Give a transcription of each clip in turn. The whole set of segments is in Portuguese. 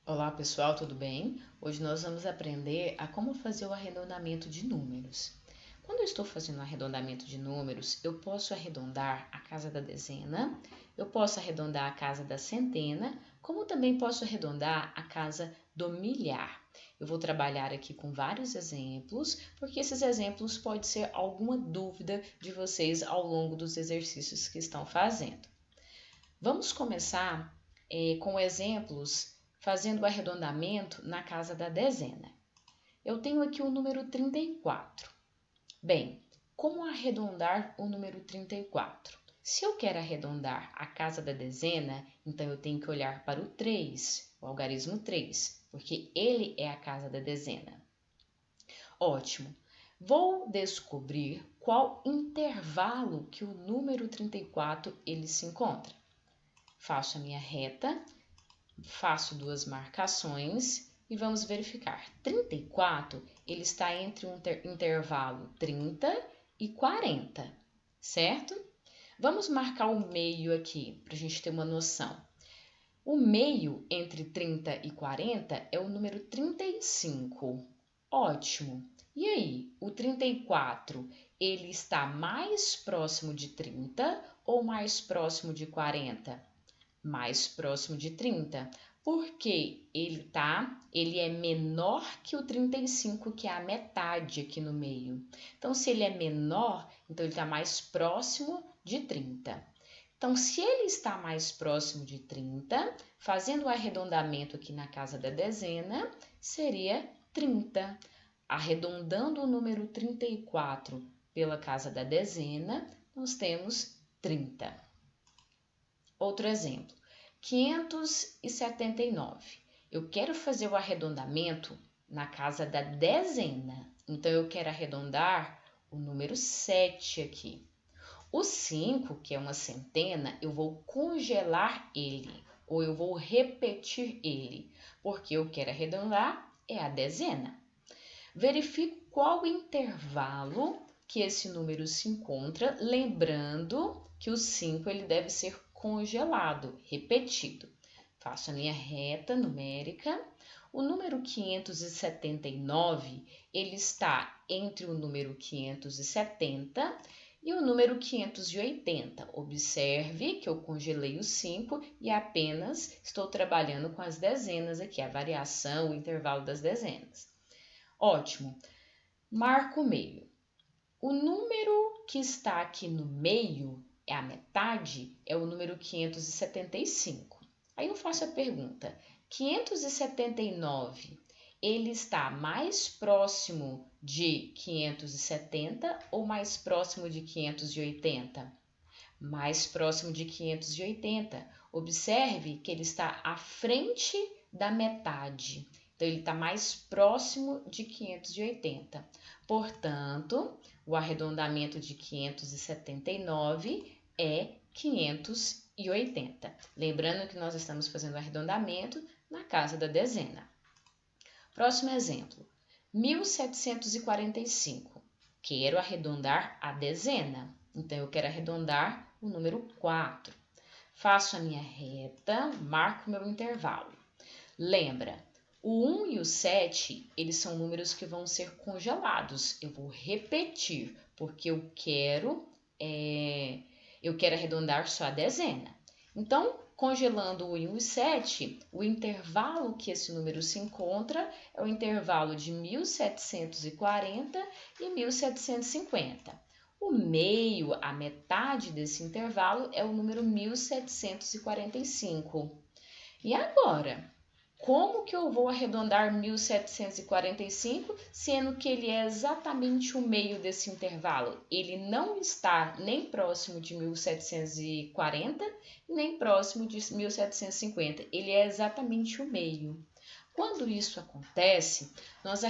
Olá pessoal, tudo bem? Hoje nós vamos aprender a como fazer o arredondamento de números. Quando eu estou fazendo o arredondamento de números, eu posso arredondar a casa da dezena, eu posso arredondar a casa da centena, como também posso arredondar a casa do milhar. Eu vou trabalhar aqui com vários exemplos, porque esses exemplos podem ser alguma dúvida de vocês ao longo dos exercícios que estão fazendo. Vamos começar com exemplos fazendo o arredondamento na casa da dezena. Eu tenho aqui o número 34. Bem, como arredondar o número 34? Se eu quero arredondar a casa da dezena, então eu tenho que olhar para o 3, o algarismo 3, porque ele é a casa da dezena. Ótimo! Vou descobrir qual intervalo que o número 34 ele se encontra. Faço a minha reta, faço duas marcações e vamos verificar. 34, ele está entre um intervalo 30 e 40, certo? Vamos marcar o meio aqui, para a gente ter uma noção. O meio entre 30 e 40 é o número 35. Ótimo! E aí, o 34, ele está mais próximo de 30 ou mais próximo de 40? Mais próximo de 30, porque ele é menor que o 35, que é a metade aqui no meio. Então, se ele é menor, então ele está mais próximo de 30. Então, se ele está mais próximo de 30, fazendo o arredondamento aqui na casa da dezena, seria 30. Arredondando o número 34 pela casa da dezena, nós temos 30. Outro exemplo, 579. Eu quero fazer o arredondamento na casa da dezena, então eu quero arredondar o número 7 aqui. O 5, que é uma centena, eu vou congelar ele, ou eu vou repetir ele, porque eu quero arredondar é a dezena. Verifico qual intervalo que esse número se encontra, lembrando que o 5 ele deve ser congelado, repetido. Faço a minha reta numérica. O número 579, ele está entre o número 570 e o número 580. Observe que eu congelei o 5 e apenas estou trabalhando com as dezenas aqui, a variação, o intervalo das dezenas. Ótimo! Marco o meio. O número que está aqui no meio, é a metade, é o número 575. Aí eu faço a pergunta, 579, ele está mais próximo de 570 ou mais próximo de 580? Mais próximo de 580. Observe que ele está à frente da metade. Então, ele está mais próximo de 580. Portanto, o arredondamento de 579 é 580. Lembrando que nós estamos fazendo o arredondamento na casa da dezena. Próximo exemplo, 1745. Quero arredondar a dezena. Então, eu quero arredondar o número 4. Faço a minha reta, marco meu intervalo. Lembra, o 1 e o 7, eles são números que vão ser congelados. Eu vou repetir, porque eu quero arredondar só a dezena. Então, congelando o 1 e o 7, o intervalo que esse número se encontra é o intervalo de 1740 e 1750. O meio, a metade desse intervalo, é o número 1745. E agora? Como que eu vou arredondar 1745, sendo que ele é exatamente o meio desse intervalo? Ele não está nem próximo de 1740, nem próximo de 1750. Ele é exatamente o meio. Quando isso acontece, nós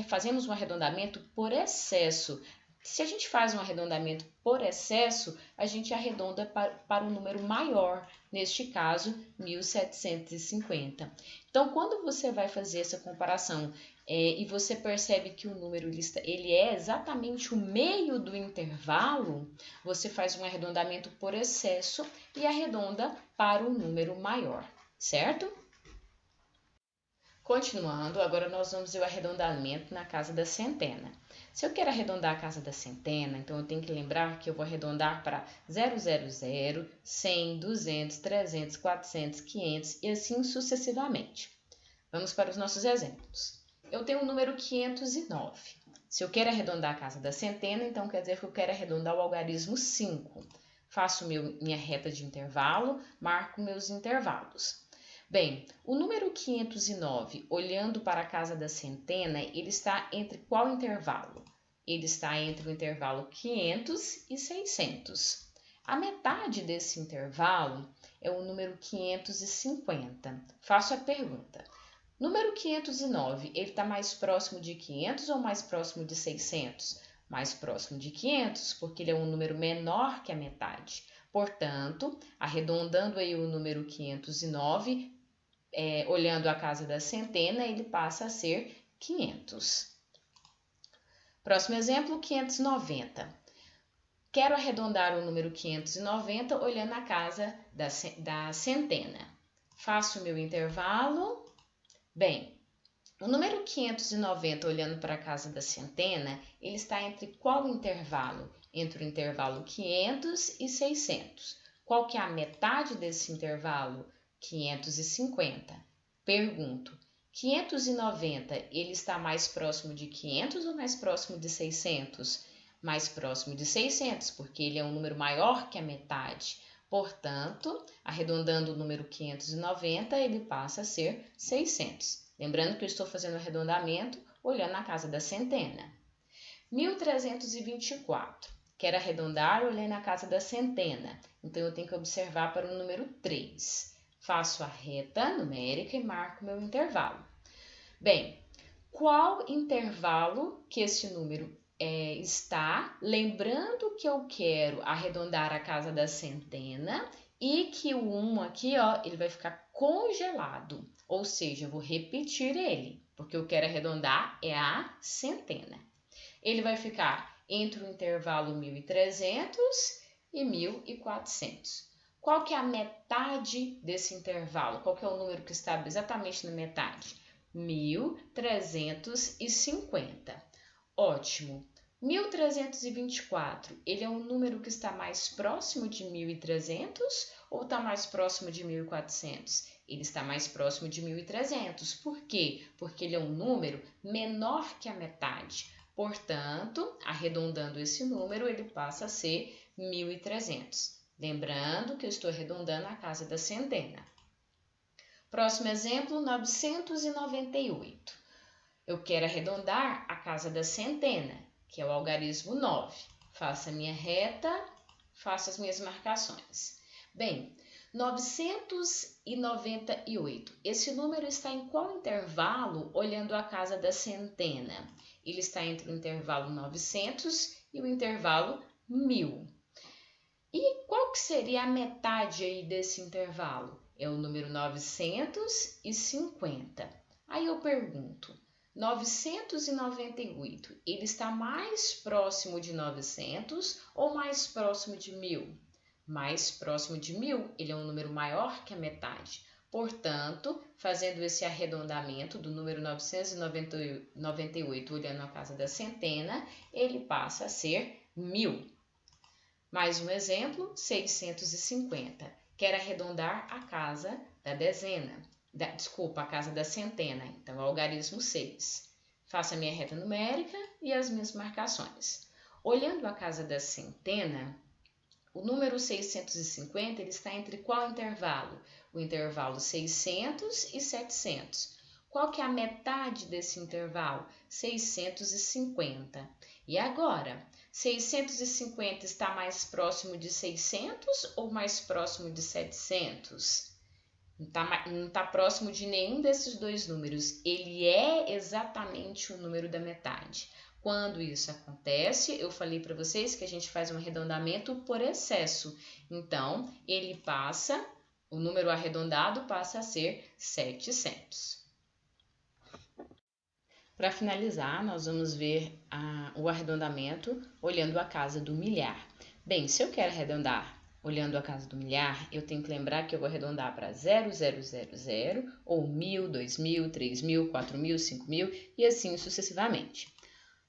fazemos um arredondamento por excesso. Se a gente faz um arredondamento por excesso, a gente arredonda para um número maior, neste caso, 1750. Então, quando você vai fazer essa comparação e você percebe que o número ele é exatamente o meio do intervalo, você faz um arredondamento por excesso e arredonda para um número maior. certo? Continuando, agora nós vamos ver o arredondamento na casa da centena. Se eu quero arredondar a casa da centena, então eu tenho que lembrar que eu vou arredondar para 000, 100, 200, 300, 400, 500 e assim sucessivamente. Vamos para os nossos exemplos. Eu tenho o número 509. Se eu quero arredondar a casa da centena, então quer dizer que eu quero arredondar o algarismo 5. Faço minha reta de intervalo, marco meus intervalos. Bem, o número 509, olhando para a casa da centena, ele está entre qual intervalo? Ele está entre o intervalo 500 e 600. A metade desse intervalo é o número 550. Faço a pergunta. Número 509, ele está mais próximo de 500 ou mais próximo de 600? Mais próximo de 500, porque ele é um número menor que a metade. Portanto, arredondando aí o número 509, olhando a casa da centena, ele passa a ser 500. Próximo exemplo, 590. Quero arredondar o número 590 olhando a casa da centena. Faço o meu intervalo. Bem, o número 590 olhando para a casa da centena, ele está entre qual intervalo? Entre o intervalo 500 e 600. Qual que é a metade desse intervalo? 550. Pergunto, 590, ele está mais próximo de 500 ou mais próximo de 600? Mais próximo de 600, porque ele é um número maior que a metade. Portanto, arredondando o número 590, ele passa a ser 600. Lembrando que eu estou fazendo o arredondamento olhando a casa da centena. 1324. Quero arredondar olhando a casa da centena. Então, eu tenho que observar para o número 3. Faço a reta numérica e marco meu intervalo. Bem, qual intervalo que esse número está? Lembrando que eu quero arredondar a casa da centena e que o 1 aqui, ó, ele vai ficar congelado. Ou seja, eu vou repetir ele, porque eu quero arredondar a centena. Ele vai ficar entre o intervalo 1300 e 1400. Qual que é a metade desse intervalo? Qual que é o número que está exatamente na metade? 1350. Ótimo. 1324, ele é um número que está mais próximo de 1300 ou está mais próximo de 1400? Ele está mais próximo de 1300. Por quê? Porque ele é um número menor que a metade. Portanto, arredondando esse número, ele passa a ser 1300. Lembrando que eu estou arredondando a casa da centena. Próximo exemplo, 998. Eu quero arredondar a casa da centena, que é o algarismo 9. Faço a minha reta, faço as minhas marcações. Bem, 998. Esse número está em qual intervalo olhando a casa da centena? Ele está entre o intervalo 900 e o intervalo 1000. E qual que seria a metade aí desse intervalo? É o número 950. Aí eu pergunto, 998, ele está mais próximo de 900 ou mais próximo de 1000? Mais próximo de 1000, ele é um número maior que a metade. Portanto, fazendo esse arredondamento do número 998 olhando a casa da centena, ele passa a ser 1000. Mais um exemplo, 650. Quero arredondar a casa da dezena. A casa da centena. Então, algarismo 6. Faço a minha reta numérica e as minhas marcações. Olhando a casa da centena, o número 650 ele está entre qual intervalo? O intervalo 600 e 700. Qual que é a metade desse intervalo? 650. E agora, 650 está mais próximo de 600 ou mais próximo de 700? Não está próximo de nenhum desses dois números. Ele é exatamente o número da metade. Quando isso acontece, eu falei para vocês que a gente faz um arredondamento por excesso. Então, o número arredondado passa a ser 700. Para finalizar, nós vamos ver o arredondamento olhando a casa do milhar. Bem, se eu quero arredondar olhando a casa do milhar, eu tenho que lembrar que eu vou arredondar para 0000, ou 1000, 2000, 3000, 4000, 5000 e assim sucessivamente.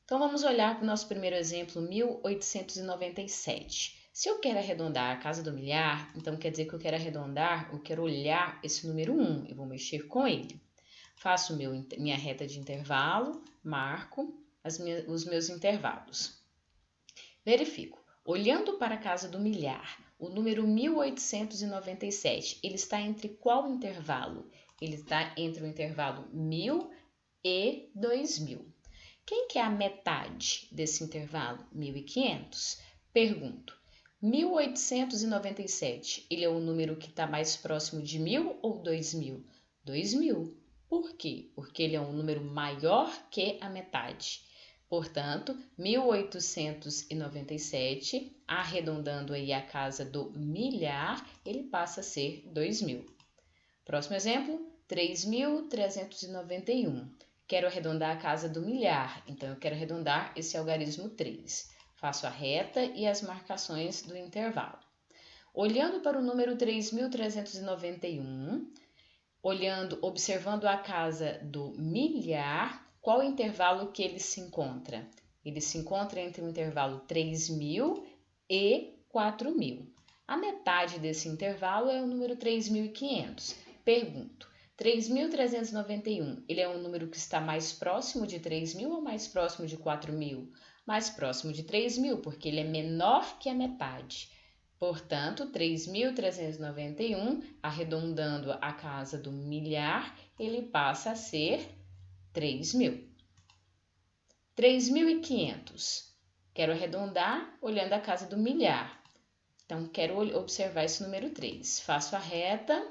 Então, vamos olhar para o nosso primeiro exemplo, 1897. Se eu quero arredondar a casa do milhar, então quer dizer que eu quero arredondar, eu quero olhar esse número 1, eu vou mexer com ele. Faço minha reta de intervalo, marco os meus intervalos. Verifico. Olhando para a casa do milhar, o número 1897, ele está entre qual intervalo? Ele está entre o intervalo 1000 e 2000. Quem que é a metade desse intervalo? 1500. Pergunto, 1897, ele é o número que está mais próximo de 1000 ou 2000? 2000. Por quê? Porque ele é um número maior que a metade. Portanto, 1897, arredondando aí a casa do milhar, ele passa a ser 2000. Próximo exemplo, 3.391. Quero arredondar a casa do milhar, então eu quero arredondar esse algarismo 3. Faço a reta e as marcações do intervalo. Olhando para o número 3.391, observando a casa do milhar, qual o intervalo que ele se encontra? Ele se encontra entre o intervalo 3.000 e 4.000. A metade desse intervalo é o número 3.500. Pergunto, 3.391, ele é um número que está mais próximo de 3.000 ou mais próximo de 4.000? Mais próximo de 3.000, porque ele é menor que a metade. Portanto, 3.391, arredondando a casa do milhar, ele passa a ser 3.000. 3.500. Quero arredondar olhando a casa do milhar. Então, quero observar esse número 3. Faço a reta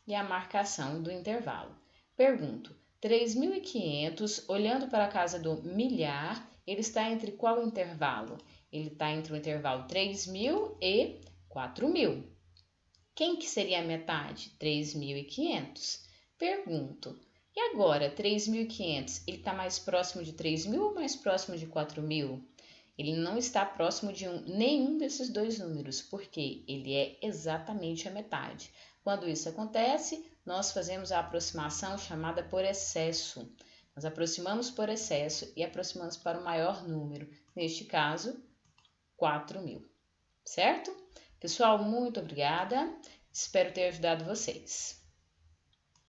e a marcação do intervalo. Pergunto, 3.500, olhando para a casa do milhar, ele está entre qual intervalo? Ele está entre o intervalo 3.000 e 4.000. Quem que seria a metade? 3.500. Pergunto, e agora 3.500, ele está mais próximo de 3.000 ou mais próximo de 4.000? Ele não está próximo de nenhum desses dois números, porque ele é exatamente a metade. Quando isso acontece, nós fazemos a aproximação chamada por excesso. Nós aproximamos por excesso e aproximamos para o maior número, neste caso, 4.000. Certo? Pessoal, muito obrigada. Espero ter ajudado vocês.